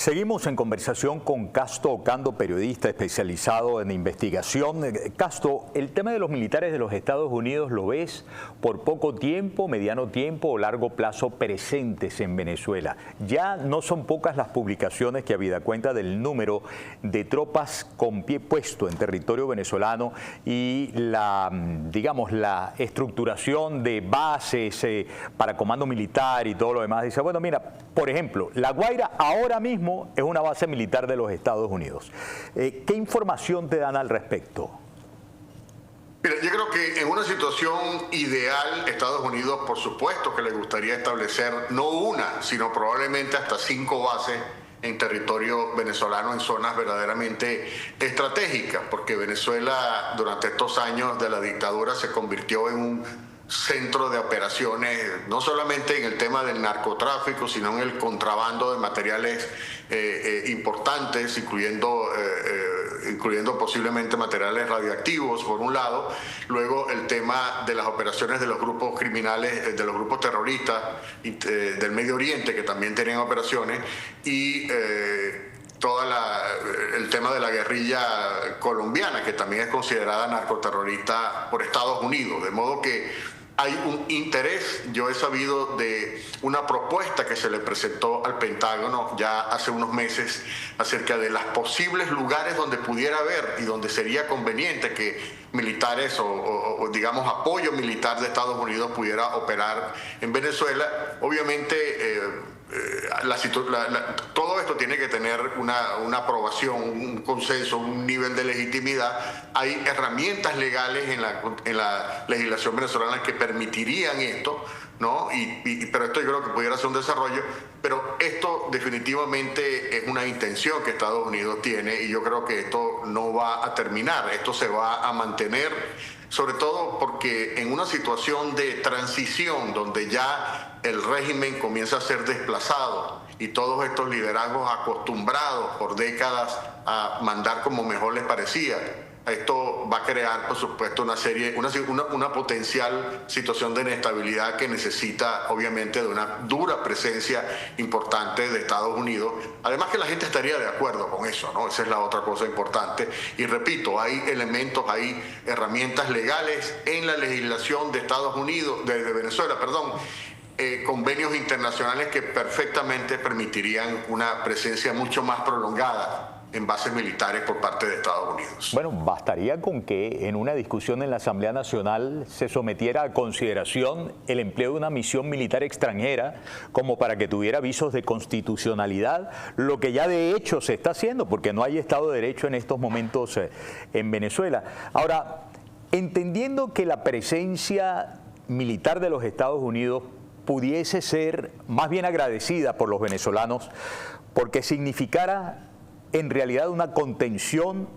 Seguimos en conversación con Casto Ocando, periodista especializado en investigación. Casto, el tema de los militares de los Estados Unidos, ¿lo ves por poco tiempo, mediano tiempo o largo plazo presentes en Venezuela? Ya no son pocas las publicaciones que habida cuenta del número de tropas con pie puesto en territorio venezolano y la estructuración de bases para comando militar y todo lo demás. Dice, bueno, mira, por ejemplo, La Guaira ahora mismo es una base militar de los Estados Unidos. ¿Qué información te dan al respecto? Mira, yo creo que en una situación ideal, Estados Unidos, por supuesto que le gustaría establecer no una, sino probablemente hasta 5 bases en territorio venezolano en zonas verdaderamente estratégicas, porque Venezuela durante estos años de la dictadura se convirtió en un centro de operaciones, no solamente en el tema del narcotráfico, sino en el contrabando de materiales importantes, incluyendo posiblemente materiales radioactivos, por un lado. Luego el tema de las operaciones de los grupos criminales, de los grupos terroristas del Medio Oriente, que también tienen operaciones, y el tema de la guerrilla colombiana, que también es considerada narcoterrorista por Estados Unidos. De modo que hay un interés. Yo he sabido de una propuesta que se le presentó al Pentágono ya hace unos meses acerca de los posibles lugares donde pudiera haber y donde sería conveniente que militares o digamos apoyo militar de Estados Unidos pudiera operar en Venezuela. Obviamente todo esto tiene que tener una aprobación, un consenso, un nivel de legitimidad. Hay herramientas legales en la legislación venezolana que permitirían esto, ¿no? Pero esto yo creo que pudiera ser un desarrollo, pero esto definitivamente es una intención que Estados Unidos tiene y yo creo que esto no va a terminar, esto se va a mantener, sobre todo porque en una situación de transición donde ya el régimen comienza a ser desplazado y todos estos liderazgos acostumbrados por décadas a mandar como mejor les parecía, esto va a crear, por supuesto, una potencial situación de inestabilidad que necesita, obviamente, de una dura presencia importante de Estados Unidos. Además que la gente estaría de acuerdo con eso, ¿no? Esa es la otra cosa importante. Y repito, hay elementos, hay herramientas legales en la legislación de Estados Unidos, de Venezuela, perdón, convenios internacionales que perfectamente permitirían una presencia mucho más prolongada en bases militares por parte de Estados Unidos. Bueno, bastaría con que en una discusión en la Asamblea Nacional se sometiera a consideración el empleo de una misión militar extranjera como para que tuviera visos de constitucionalidad, lo que ya de hecho se está haciendo, porque no hay Estado de Derecho en estos momentos en Venezuela. Ahora, entendiendo que la presencia militar de los Estados Unidos pudiese ser más bien agradecida por los venezolanos, porque significara en realidad una contención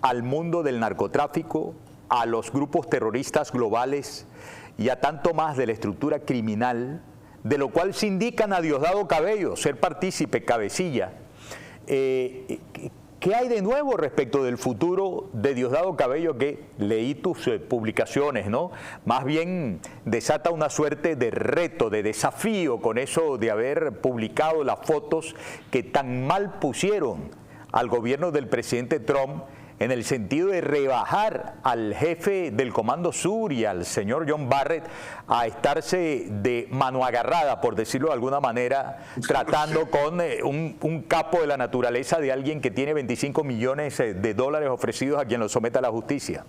al mundo del narcotráfico, a los grupos terroristas globales y a tanto más de la estructura criminal, de lo cual se indican a Diosdado Cabello ser partícipe, cabecilla. ¿Qué hay de nuevo respecto del futuro de Diosdado Cabello? Que leí tus publicaciones, ¿no? Más bien desata una suerte de reto, de desafío con eso de haber publicado las fotos que tan mal pusieron al gobierno del presidente Trump en el sentido de rebajar al jefe del Comando Sur y al señor John Barrett a estarse de mano agarrada, por decirlo de alguna manera, tratando con un capo de la naturaleza de alguien que tiene 25 millones de dólares ofrecidos a quien lo someta a la justicia.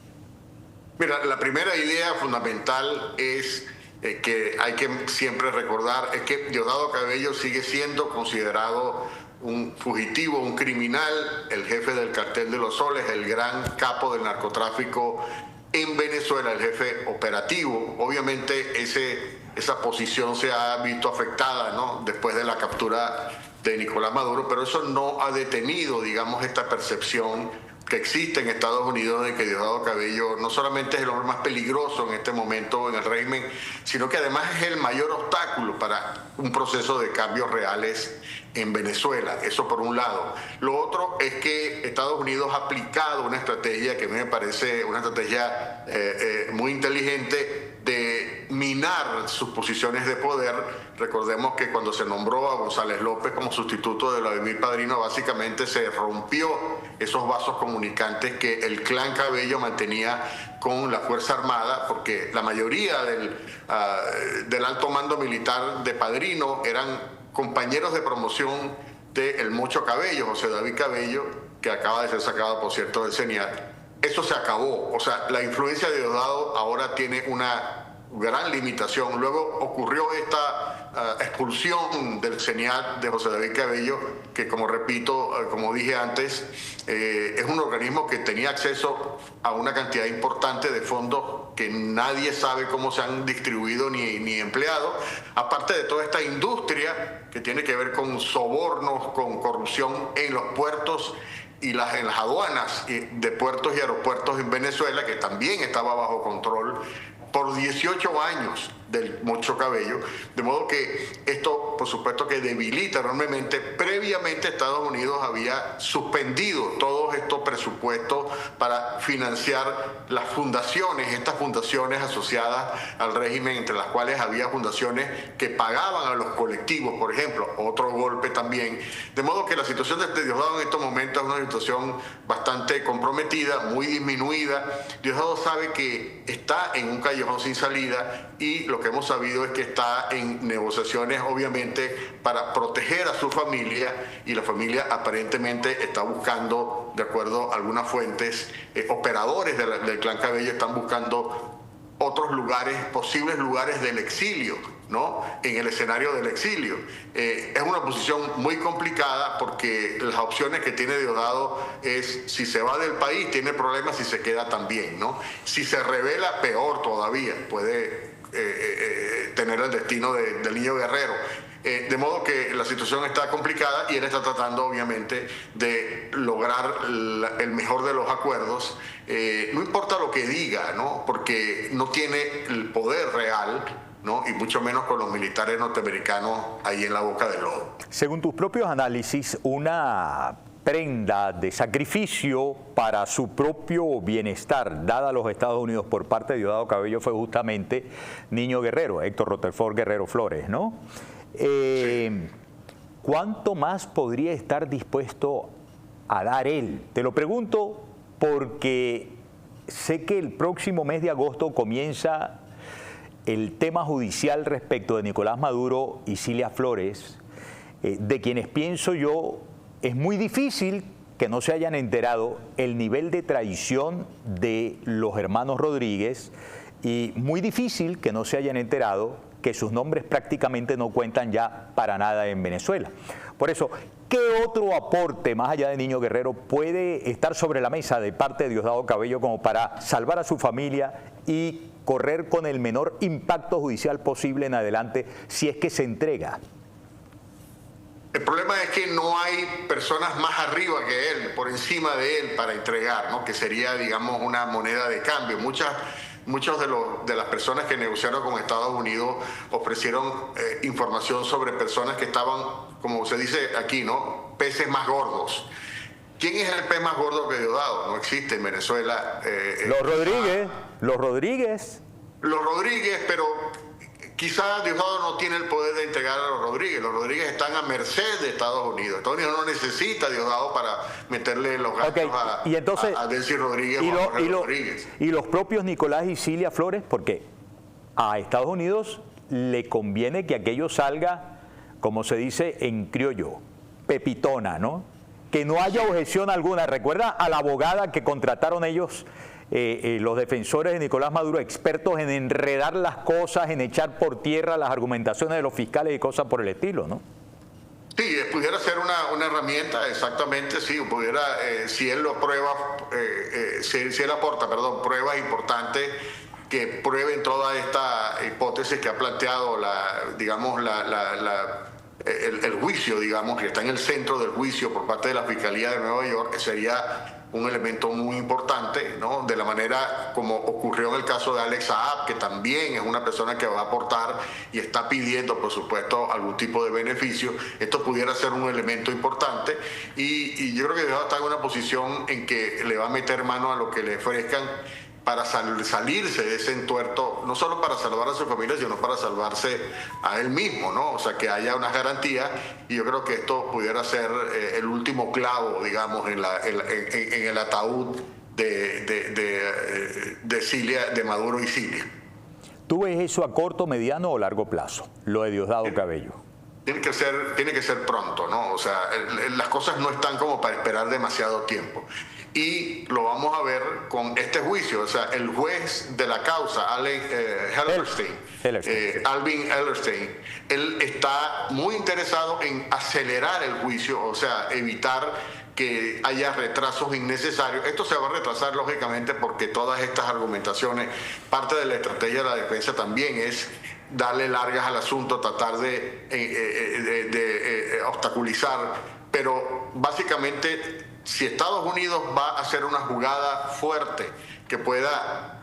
Mira, la primera idea fundamental es que hay que siempre recordar es que Diosdado Cabello sigue siendo considerado un fugitivo, un criminal, el jefe del cartel de los Soles, el gran capo del narcotráfico en Venezuela, el jefe operativo. Obviamente esa posición se ha visto afectada, ¿no?, después de la captura de Nicolás Maduro, pero eso no ha detenido, digamos, esta percepción que existe en Estados Unidos de que Diosdado Cabello no solamente es el hombre más peligroso en este momento en el régimen, sino que además es el mayor obstáculo para un proceso de cambios reales en Venezuela. Eso por un lado. Lo otro es que Estados Unidos ha aplicado una estrategia que a mí me parece una estrategia muy inteligente de minar sus posiciones de poder. Recordemos que cuando se nombró a González López como sustituto de Vladimir Padrino, básicamente se rompió esos vasos comunicantes que el clan Cabello mantenía con la Fuerza Armada, porque la mayoría del alto mando militar de Padrino eran compañeros de promoción del Mocho Cabello, José David Cabello, que acaba de ser sacado, por cierto, del CENIAT. Eso se acabó. O sea, la influencia de Diosdado ahora tiene una gran limitación. Luego ocurrió esta expulsión del CENIAT de José David Cabello, que, como repito, como dije antes, es un organismo que tenía acceso a una cantidad importante de fondos que nadie sabe cómo se han distribuido ni empleado, aparte de toda esta industria que tiene que ver con sobornos, con corrupción en los puertos y en las aduanas de puertos y aeropuertos en Venezuela, que también estaba bajo control por 18 años del Mocho Cabello, de modo que esto, por supuesto, que debilita enormemente. Previamente Estados Unidos había suspendido todos estos presupuestos para financiar las fundaciones, estas fundaciones asociadas al régimen, entre las cuales había fundaciones que pagaban a los colectivos, por ejemplo, otro golpe también. De modo que la situación de Diosdado en estos momentos es una situación bastante comprometida, muy disminuida. Diosdado sabe que está en un callejón sin salida y lo que hemos sabido es que está en negociaciones, obviamente, para proteger a su familia, y la familia aparentemente está buscando, de acuerdo a algunas fuentes, operadores del clan Cabello están buscando otros lugares, posibles lugares del exilio, ¿no? En el escenario del exilio. Es una posición muy complicada porque las opciones que tiene Diosdado es, si se va del país, tiene problemas, si se queda también, ¿no? Si se revela, peor todavía, puede tener el destino del Niño Guerrero. De modo que la situación está complicada y él está tratando, obviamente, de lograr el mejor de los acuerdos. No importa lo que diga, ¿no? Porque no tiene el poder real, ¿no? Y mucho menos con los militares norteamericanos ahí en la boca del lobo. Según tus propios análisis, una prenda de sacrificio para su propio bienestar dada a los Estados Unidos por parte de Diosdado Cabello fue justamente Niño Guerrero, Héctor Rutherford Guerrero Flores, ¿no? ¿Cuánto más podría estar dispuesto a dar él? Te lo pregunto porque sé que el próximo mes de agosto comienza el tema judicial respecto de Nicolás Maduro y Cilia Flores, de quienes pienso yo es muy difícil que no se hayan enterado el nivel de traición de los hermanos Rodríguez, y muy difícil que no se hayan enterado que sus nombres prácticamente no cuentan ya para nada en Venezuela. Por eso, ¿qué otro aporte más allá de Niño Guerrero puede estar sobre la mesa de parte de Diosdado Cabello como para salvar a su familia y correr con el menor impacto judicial posible en adelante si es que se entrega? El problema es que no hay personas más arriba que él, por encima de él, para entregar, ¿no? Que sería, digamos, una moneda de cambio. Muchos de las personas que negociaron con Estados Unidos ofrecieron información sobre personas que estaban, como se dice aquí, ¿no? Peces más gordos. ¿Quién es el pez más gordo que Diosdado? No existe en Venezuela. Los Rodríguez, pero quizás Diosdado no tiene el poder de entregar a los Rodríguez. Los Rodríguez están a merced de Estados Unidos. Estados Unidos no necesita a Diosdado para meterle los gastos a Delcy Rodríguez o a Jorge Rodríguez. Y los propios Nicolás y Cilia Flores, porque a Estados Unidos le conviene que aquello salga, como se dice en criollo, pepitona, ¿no? Que no haya objeción alguna. Recuerda a la abogada que contrataron ellos, los defensores de Nicolás Maduro, expertos en enredar las cosas, en echar por tierra las argumentaciones de los fiscales y cosas por el estilo, ¿no? Sí, pudiera ser una herramienta, exactamente, sí, pudiera, si él lo prueba, si él aporta, pruebas importantes que prueben toda esta hipótesis que ha planteado el juicio, digamos, que está en el centro del juicio por parte de la Fiscalía de Nueva York, que sería un elemento muy importante, ¿no? De la manera como ocurrió en el caso de Alex Saab, que también es una persona que va a aportar y está pidiendo, por supuesto, algún tipo de beneficio. Esto pudiera ser un elemento importante y yo creo que Diosdado está en una posición en que le va a meter mano a lo que le ofrezcan. para salirse de ese entuerto, no solo para salvar a su familia, sino para salvarse a él mismo, ¿no? O sea, que haya unas garantías, y yo creo que esto pudiera ser el último clavo, digamos, en el ataúd de Cilia, de Maduro y Cilia. ¿Tú ves eso a corto, mediano o largo plazo, lo de Diosdado Cabello? Tiene que ser pronto, ¿no? O sea, las cosas no están como para esperar demasiado tiempo. Y lo vamos a ver con este juicio. O sea, el juez de la causa, Alvin Hellerstein, él está muy interesado en acelerar el juicio, o sea, evitar que haya retrasos innecesarios. Esto se va a retrasar, lógicamente, porque todas estas argumentaciones, parte de la estrategia de la defensa también es darle largas al asunto, tratar de obstaculizar, pero básicamente si Estados Unidos va a hacer una jugada fuerte que pueda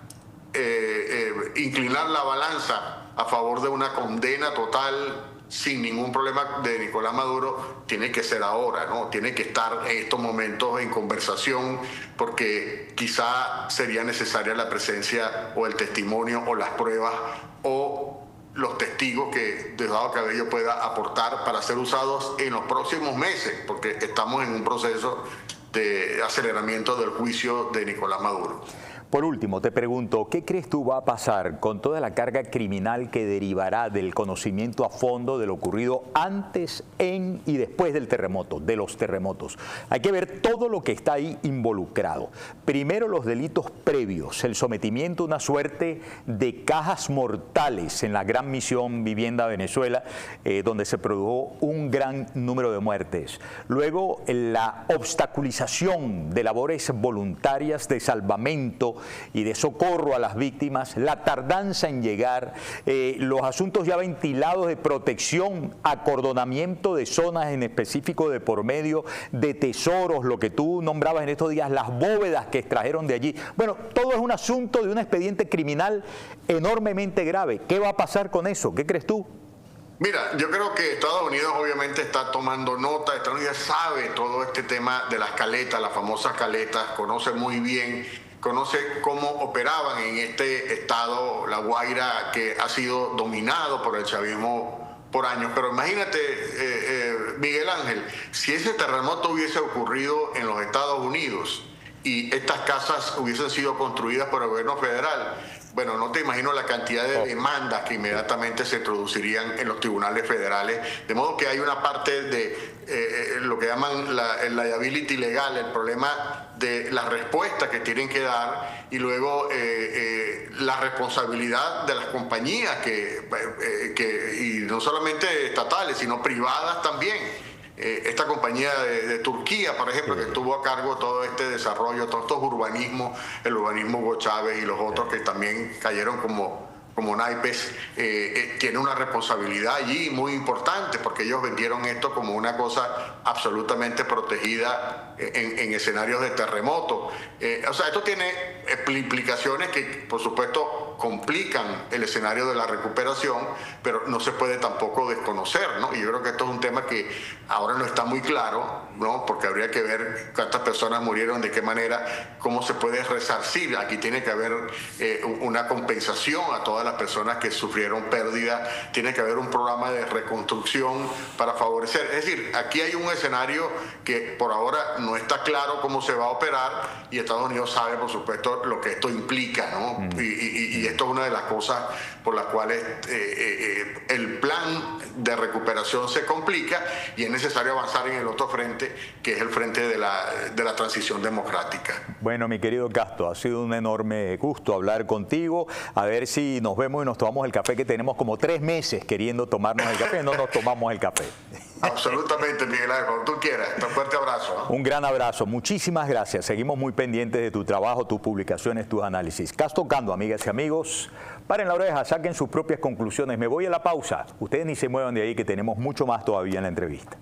inclinar la balanza a favor de una condena total sin ningún problema de Nicolás Maduro, tiene que ser ahora, ¿no? Tiene que estar en estos momentos en conversación, porque quizá sería necesaria la presencia o el testimonio o las pruebas o los testigos que Diosdado Cabello pueda aportar para ser usados en los próximos meses, porque estamos en un proceso de aceleramiento del juicio de Nicolás Maduro. Por último, te pregunto, ¿qué crees tú va a pasar con toda la carga criminal que derivará del conocimiento a fondo de lo ocurrido antes, en y después del terremoto, de los terremotos? Hay que ver todo lo que está ahí involucrado. Primero, los delitos previos, el sometimiento a una suerte de cajas mortales en la gran misión Vivienda Venezuela, donde se produjo un gran número de muertes. Luego, la obstaculización de labores voluntarias de salvamento y de socorro a las víctimas, la tardanza en llegar, los asuntos ya ventilados de protección, acordonamiento de zonas en específico de por medio, de tesoros, lo que tú nombrabas en estos días, las bóvedas que extrajeron de allí. Bueno, todo es un asunto de un expediente criminal enormemente grave. ¿Qué va a pasar con eso? ¿Qué crees tú? Mira, yo creo que Estados Unidos obviamente está tomando nota. Estados Unidos sabe todo este tema de las caletas, las famosas caletas, conoce muy bien, conoce cómo operaban en este estado La Guaira, que ha sido dominado por el chavismo por años. Pero imagínate, Miguel Ángel, si ese terremoto hubiese ocurrido en los Estados Unidos y estas casas hubiesen sido construidas por el gobierno federal, bueno, no te imagino la cantidad de demandas que inmediatamente se introducirían en los tribunales federales, de modo que hay una parte de lo que llaman el liability legal, el problema de la respuesta que tienen que dar, y luego la responsabilidad de las compañías y no solamente estatales, sino privadas también. Esta compañía de Turquía, por ejemplo, que estuvo a cargo de todo este desarrollo, todos estos urbanismos, el urbanismo Hugo Chávez y los otros que también cayeron como naipes, tiene una responsabilidad allí muy importante, porque ellos vendieron esto como una cosa absolutamente protegida en escenarios de terremoto. O sea, esto tiene implicaciones que, por supuesto, complican el escenario de la recuperación, pero no se puede tampoco desconocer, ¿no? Y yo creo que esto es un tema que ahora no está muy claro, ¿no? Porque habría que ver cuántas personas murieron, de qué manera, cómo se puede resarcir. Aquí tiene que haber una compensación a todas las personas que sufrieron pérdida, tiene que haber un programa de reconstrucción para favorecer. Es decir, aquí hay un escenario que por ahora no está claro cómo se va a operar, y Estados Unidos sabe, por supuesto, lo que esto implica, ¿no? Y esto es una de las cosas por las cuales el plan de recuperación se complica, y es necesario avanzar en el otro frente, que es el frente de la transición democrática. Bueno, mi querido Castro, ha sido un enorme gusto hablar contigo. A ver si nos vemos y nos tomamos el café, que tenemos como 3 meses queriendo tomarnos el café, no nos tomamos el café. Absolutamente, Miguel Ángel, como tú quieras. Un fuerte abrazo, ¿no? Un gran abrazo, muchísimas gracias. Seguimos muy pendientes de tu trabajo, tus publicaciones, tus análisis. Castro Cando, amigas y amigos, paren la oreja, saquen sus propias conclusiones. Me voy a la pausa. Ustedes ni se muevan de ahí, que tenemos mucho más todavía en la entrevista.